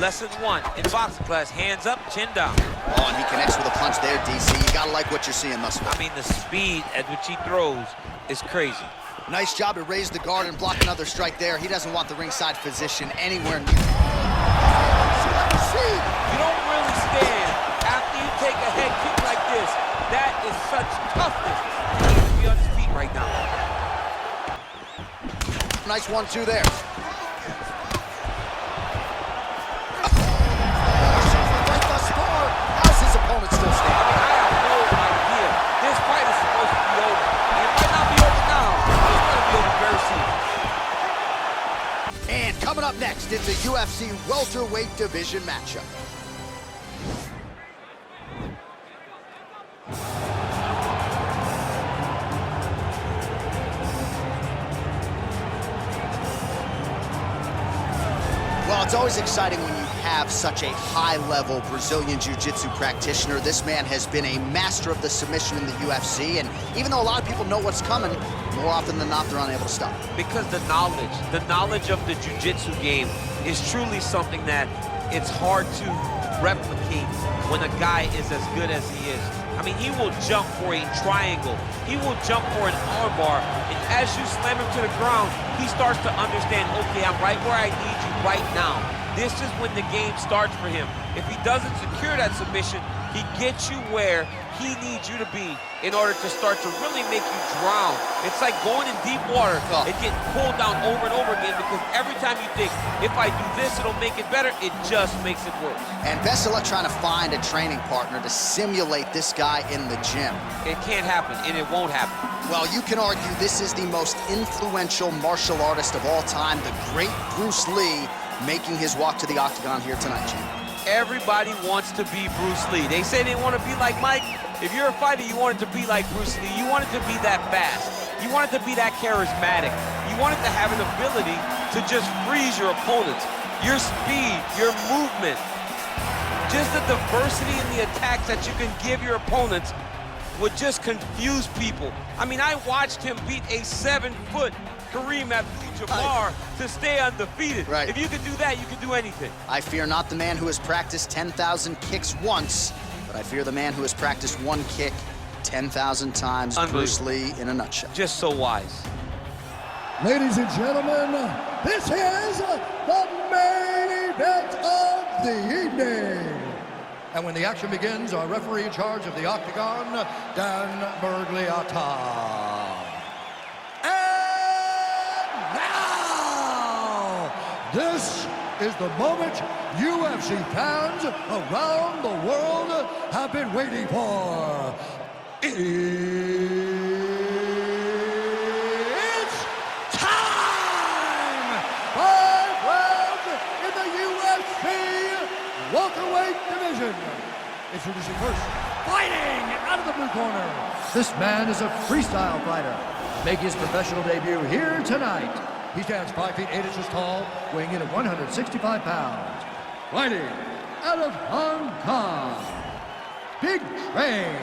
Lesson 1 in boxing class, hands up, chin down. Oh, and he connects with a punch there, DC. You gotta like what you're seeing thus far. I mean, the speed at which he throws is crazy. Nice job to raise the guard and block another strike there. He doesn't want the ringside physician anywhere near. You don't really stand after you take a head kick like this. That is such toughness. He needs to be on his feet right now. Nice 1-2 there. How's his opponent still standing? I mean, I have no idea. This fight is supposed to be over. It might not be over now, but it's going to be over very soon. And coming up next, it's a UFC welterweight division matchup. Well, it's always exciting when you have such a high-level Brazilian Jiu-Jitsu practitioner. This man has been a master of the submission in the UFC, and even though a lot of people know what's coming, more often than not, they're unable to stop. Because the knowledge of the Jiu-Jitsu game is truly something that it's hard to replicate when a guy is as good as he is. I mean, he will jump for a triangle. He will jump for an armbar, and as you slam him to the ground, he starts to understand, okay, I'm right where I need you right now. This is when the game starts for him. If he doesn't secure that submission, he gets you where he needs you to be in order to start to really make you drown. It's like going in deep water and getting pulled down over and over again, because every time you think, if I do this, it'll make it better, it just makes it worse. And best of luck trying to find a training partner to simulate this guy in the gym. It can't happen, and it won't happen. Well, you can argue this is the most influential martial artist of all time, the great Bruce Lee, making his walk to the octagon here tonight, champ. Everybody wants to be Bruce Lee. They say they want to be like Mike. If you're a fighter, you want it to be like Bruce Lee. You want it to be that fast. You want it to be that charismatic. You want it to have an ability to just freeze your opponents. Your speed, your movement, just the diversity in the attacks that you can give your opponents would just confuse people. I mean, I watched him beat a 7-foot Kareem Abdul-Jabbar to stay undefeated. Right. If you can do that, you can do anything. I fear not the man who has practiced 10,000 kicks once, but I fear the man who has practiced one kick 10,000 times. Bruce Lee in a nutshell. Just so wise. Ladies and gentlemen, this is the main event of the evening. And when the action begins, our referee in charge of the octagon, Dan Bergliata. This is the moment UFC fans around the world have been waiting for. It's time! 5 rounds in the UFC welterweight division. Introducing first, fighting out of the blue corner. This man is a freestyle fighter, making his professional debut here tonight. He stands 5 feet 8 inches tall, weighing in at 165 pounds. Fighting out of Hong Kong, Big Train.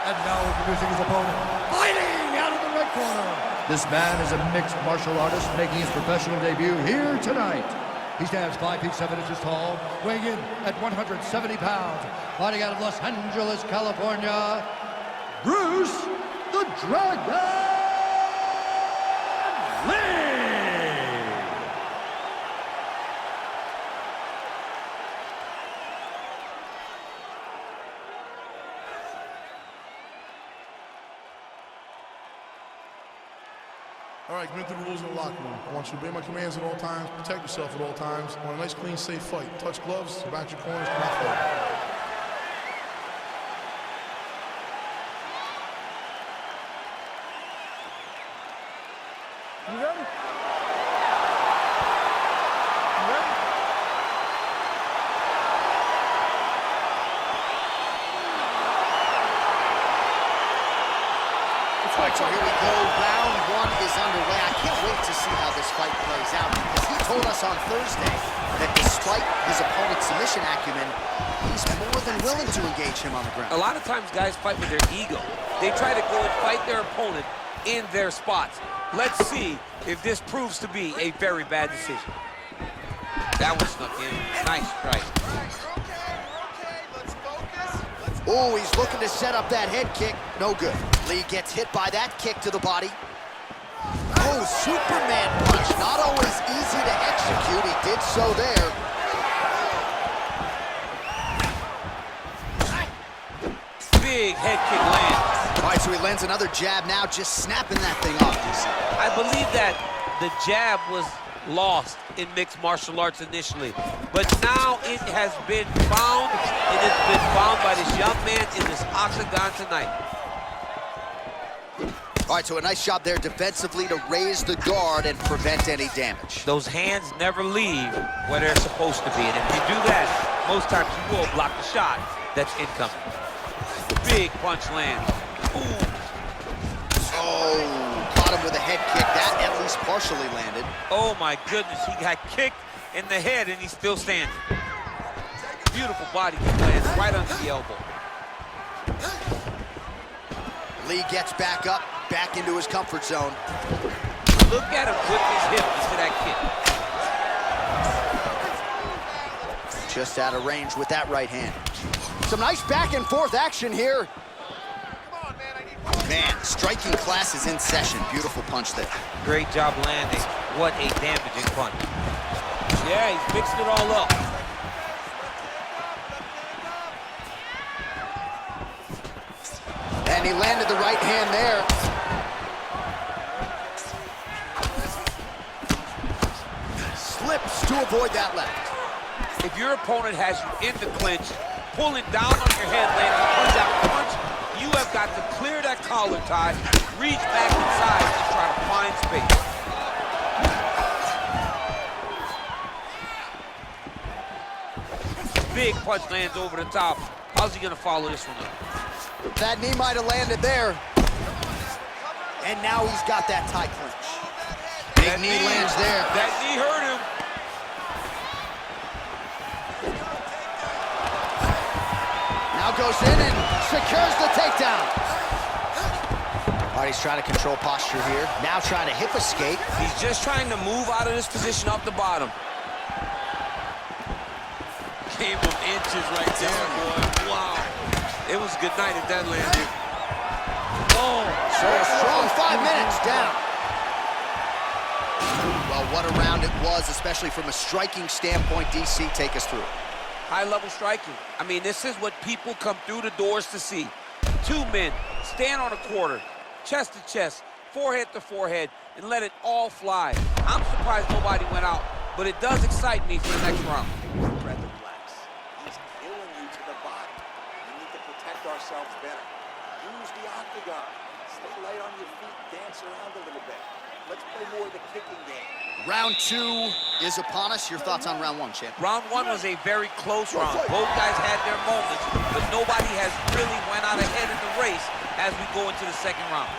And now introducing his opponent, fighting out of the red corner. This man is a mixed martial artist, making his professional debut here tonight. He stands 5 feet 7 inches tall, weighing in at 170 pounds. Fighting out of Los Angeles, California, Bruce the Dragon Lee! All right, coming through the rules in the locker room. I want you to obey my commands at all times, protect yourself at all times. I want a nice, clean, safe fight. Touch gloves, back your corners, come out fight. You ready? All right, so here we go. Round 1 is underway. I can't wait to see how this fight plays out, because he told us on Thursday that despite his opponent's submission acumen, he's more than willing to engage him on the ground. A lot of times guys fight with their ego. They try to go and fight their opponent in their spots. Let's see if this proves to be a very bad decision. That one snuck in. Nice strike. Oh, he's looking to set up that head kick. No good. Lee gets hit by that kick to the body. Oh, Superman punch. Not always easy to execute. He did so there. Big head kick lands. All right, so he lands another jab now, just snapping that thing off, DC. I believe that the jab was lost in mixed martial arts initially, but now it has been found, and it's been found by this young man in this octagon tonight. All right, so a nice job there defensively to raise the guard and prevent any damage. Those hands never leave where they're supposed to be, and if you do that, most times you will block the shot that's incoming. Big punch lands. Ooh. Oh, caught him with a head kick. That at least partially landed. Oh my goodness, he got kicked in the head and he's still standing. Beautiful body kick lands right under the elbow. Lee gets back up, back into his comfort zone. Look at him whip his hip into that kick. Just out of range with that right hand. Some nice back and forth action here. Man, striking class is in session. Beautiful punch there. Great job landing. What a damaging punch. Yeah, he's mixing it all up. And he landed the right hand there. Slips to avoid that left. If your opponent has you in the clinch, pulling down on your head, landing punch after punch, you have got to clear that collar tie, reach back inside and try to find space. Big punch lands over the top. How's he gonna follow this one up? That knee might have landed there. And now he's got that tie clinch. Big knee lands there. That knee hurt him. Now goes in and secures the takedown. All right, he's trying to control posture here. Now trying to hip escape. He's just trying to move out of this position up the bottom. Came from inches right there, boy. Wow. It was a good night if that landed. Oh. So a strong 5 minutes down. Well, what a round it was, especially from a striking standpoint. DC, take us through. High-level striking. I mean, this is what people come through the doors to see. Two men stand on a quarter, chest to chest, forehead to forehead, and let it all fly. I'm surprised nobody went out, but it does excite me for the next round. He's killing you to the body. We need to protect ourselves better. Use the octagon. Stay light on your feet, dance around a little bit. Let's play more of the kicking game. Round two is upon us. Your thoughts on round one, champ? Round one was a very close round. Both guys had their moments, but nobody has really went out ahead in the race as we go into the second round.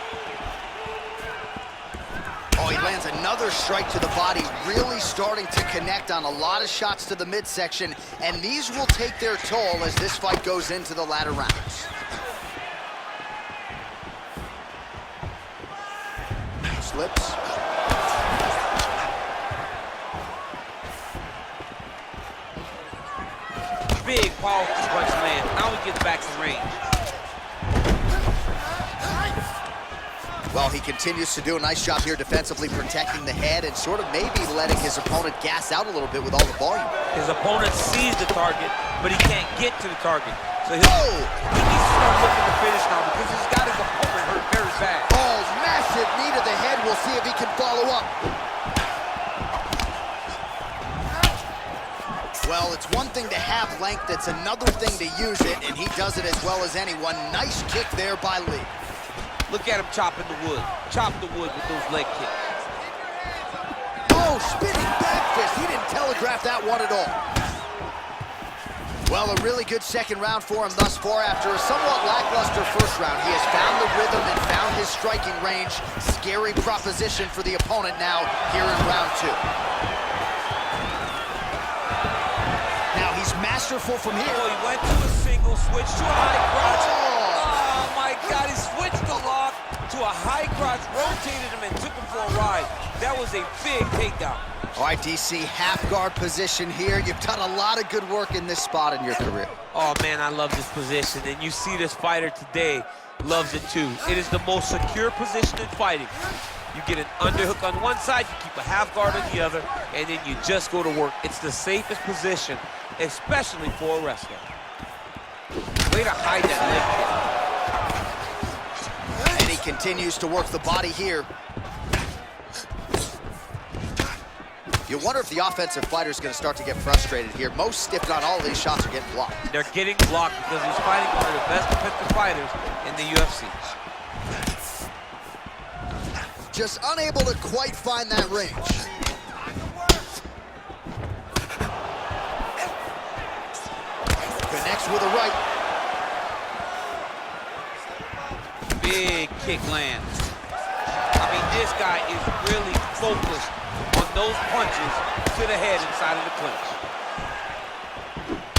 Oh, he lands another strike to the body, really starting to connect on a lot of shots to the midsection, and these will take their toll as this fight goes into the latter rounds. Slips. Big, powerful punch land. Now he gets back to range. Well, he continues to do a nice job here defensively, protecting the head and sort of maybe letting his opponent gas out a little bit with all the volume. His opponent sees the target, but he can't get to the target. So he needs to start looking to finish now because he's got his opponent hurt very bad. Oh, massive knee to the head. We'll see if he can follow up. Well, it's one thing to have length, it's another thing to use it, and he does it as well as anyone. Nice kick there by Lee. Look at him chopping the wood. Chop the wood with those leg kicks. Oh, spinning back fist. He didn't telegraph that one at all. Well, a really good second round for him thus far. After a somewhat lackluster first round, he has found the rhythm and found his striking range. Scary proposition for the opponent now here in round two. Now, he's masterful from here. Oh, he went to a single, switch to a high crotch. Oh, my God, he switched the lock to a high crotch, rotated him and took him for a ride. That was a big takedown. All right, DC, half guard position here. You've done a lot of good work in this spot in your career. Oh man, I love this position, and you see this fighter today loves it too. It is the most secure position in fighting. You get an underhook on one side, you keep a half guard on the other, and then you just go to work. It's the safest position, especially for a wrestler. Way to hide that leg kick. And he continues to work the body here. You wonder if the offensive fighter is going to start to get frustrated here. Most, if not all, of these shots are getting blocked. They're getting blocked because he's fighting one of the best defensive fighters in the UFC. Just unable to quite find that range. Connects with a right. Big kick lands. I mean, this guy is really focused on those punches to the head inside of the clinch.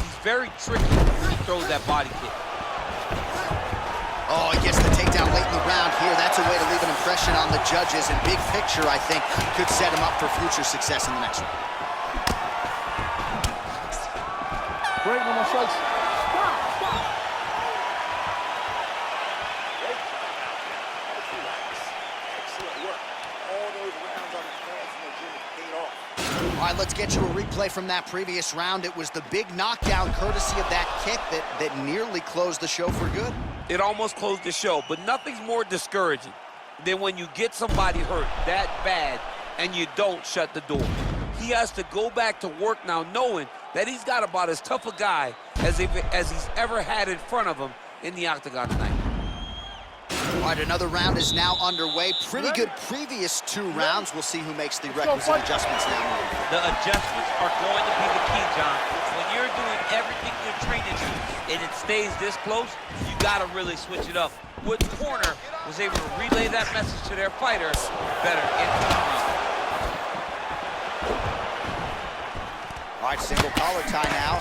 He's very tricky when he throws that body kick. Oh, he gets the takedown late in the round here. That's a way to leave an impression on the judges, and big picture, I think, could set him up for future success in the next one. Great, no more strikes. Excellent work. All those rounds on the pads in the gym paid off. All right, let's get you a replay from that previous round. It was the big knockdown courtesy of that kick that nearly closed the show for good. It almost closed the show, but nothing's more discouraging than when you get somebody hurt that bad and you don't shut the door. He has to go back to work now knowing that he's got about as tough a guy as he's ever had in front of him in the octagon tonight. All right, another round is now underway. Pretty good previous two rounds. We'll see who makes the requisite adjustments now. The adjustments are going to be the key, John. When you're doing everything you're training to and it stays this close, you got to really switch it up. Wood Corner was able to relay that message to their fighter better into the round. All right, single collar tie now.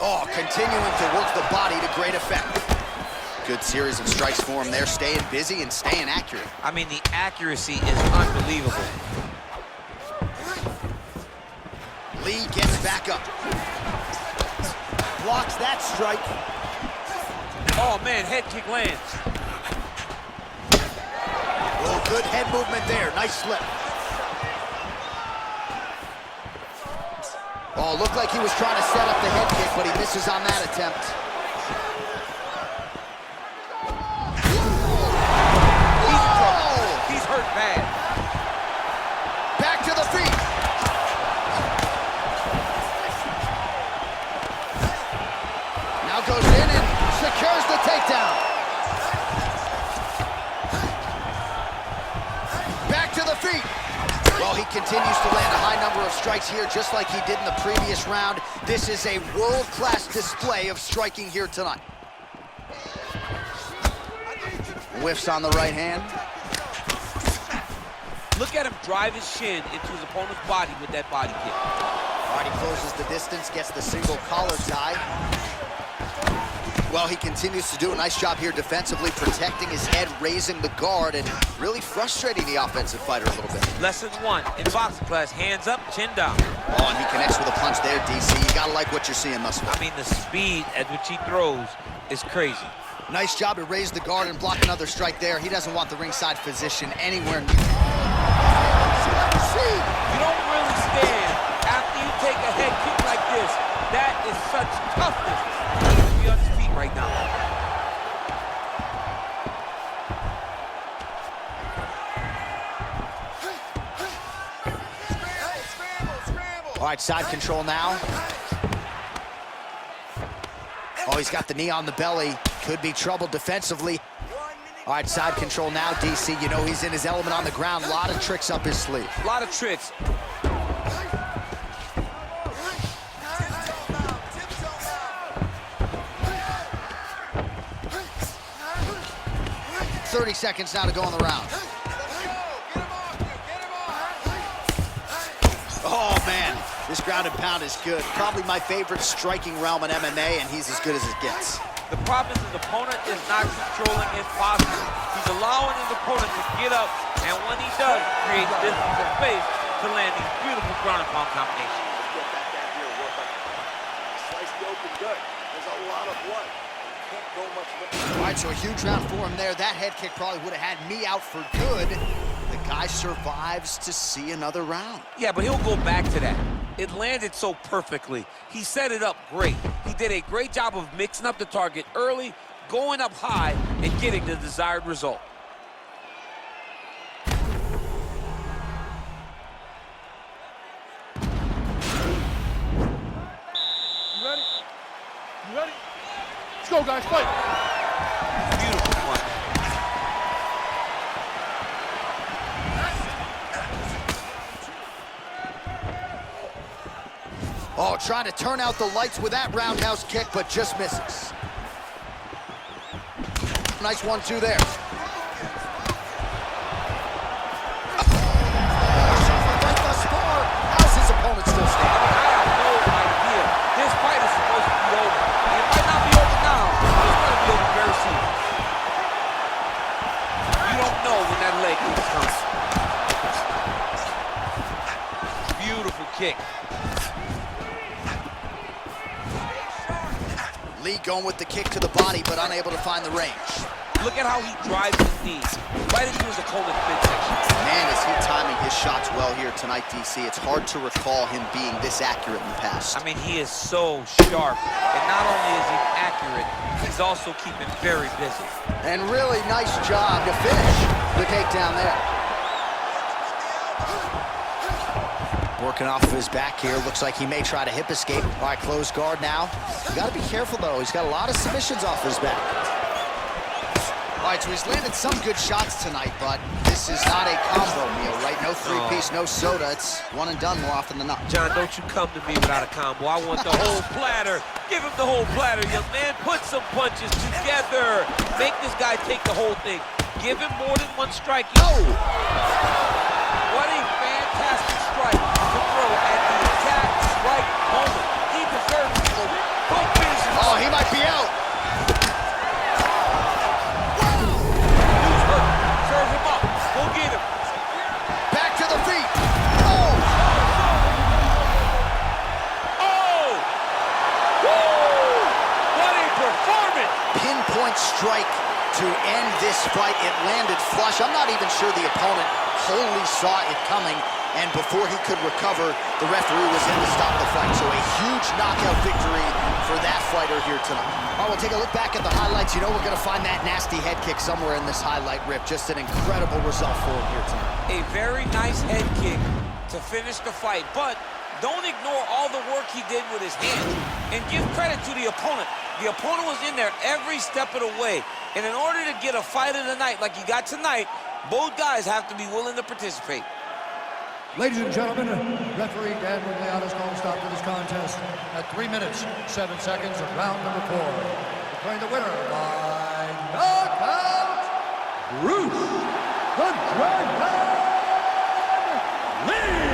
Oh, continuing to work the body to great effect. Good series of strikes for him there, staying busy and staying accurate. I mean, the accuracy is unbelievable. Lee gets back up. Blocks that strike. Oh, man, head kick lands. Oh, good head movement there. Nice slip. Oh, looked like he was trying to set up the head kick, but he misses on that attempt. He's hurt bad. Back to the feet. Now goes in and secures the takedown. Back to the feet. Well, he continues to land a high number of strikes here, just like he did in the previous round. This is a world-class display of striking here tonight. Whiffs on the right hand. Look at him drive his shin into his opponent's body with that body kick. All right, he closes the distance, gets the single collar tie. Well, he continues to do a nice job here defensively, protecting his head, raising the guard, and really frustrating the offensive fighter a little bit. Lesson 1 in boxing class, hands up, chin down. Oh, and he connects with a punch there, DC. You gotta like what you're seeing thus far. I mean, the speed at which he throws is crazy. Nice job to raise the guard and block another strike there. He doesn't want the ringside physician anywhere near. You don't really stand after you take a head kick like this. That is such toughness. He needs to be on his feet right now. All right, side control now. Oh, he's got the knee on the belly. Could be trouble defensively. All right, side control now, DC. You know he's in his element on the ground. A lot of tricks up his sleeve. A lot of tricks. .30 seconds now to go in the round. Oh, man. This ground and pound is good. Probably my favorite striking realm in MMA, and he's as good as it gets. The problem is his opponent is not controlling his posture. He's allowing his opponent to get up, and when he does, creates distance and space to land these beautiful ground and pound combinations. Let's get back down here and work on the ground. Slice the open good. There's a lot of blood. Can't go much looking. All right, so a huge round for him there. That head kick probably would have had me out for good. The guy survives to see another round. Yeah, but he'll go back to that. It landed so perfectly. He set it up great. He did a great job of mixing up the target early, going up high, and getting the desired result. You ready? You ready? Let's go, guys, fight. Beautiful punch. Oh, trying to turn out the lights with that roundhouse kick, but just misses. Nice 1-2 there. Right thus far. How's his opponent still standing? I have no idea. This fight is supposed to be over. It might not be over now, but it's going to be over very soon. You don't know when that leg comes. Beautiful kick. Lee going with the kick to the body, but unable to find the range. Look at how he drives his knees right into his opponent's midsection. Man, is he timing his shots well here tonight, DC. It's hard to recall him being this accurate in the past. I mean, he is so sharp. And not only is he accurate, he's also keeping very busy. And really nice job to finish the takedown there. Working off of his back here. Looks like he may try to hip escape. All right, closed guard now. You got to be careful, though. He's got a lot of submissions off his back. All right, so he's landed some good shots tonight, but this is not a combo meal, right? No three-piece, no soda. It's one and done more often than not. John, don't you come to me without a combo. I want the whole platter. Give him the whole platter, young man. Put some punches together. Make this guy take the whole thing. Give him more than one strike. Oh! What a fantastic strike to throw at the exact right moment. He deserves to go both finishes. Oh, he might be out. He's hurt. Serve him up. Go get him. Back to the feet. Oh! Oh! Woo! What a performance! Pinpoint strike to end this fight. It landed flush. I'm not even sure the opponent wholly saw it coming, and before he could recover, the referee was in to stop the fight. So a huge knockout victory for that fighter here tonight. All right, we'll take a look back at the highlights. You know we're gonna find that nasty head kick somewhere in this highlight rip. Just an incredible result for him here tonight. A very nice head kick to finish the fight, but don't ignore all the work he did with his hands, and give credit to the opponent. The opponent was in there every step of the way, and in order to get a fight of the night like you got tonight, both guys have to be willing to participate. Ladies and gentlemen, referee Dan Rigliano's calling stop to this contest at 3 minutes, 7 seconds of round number 4. Declaring the winner by knockout, Bruce the Dragon Lee!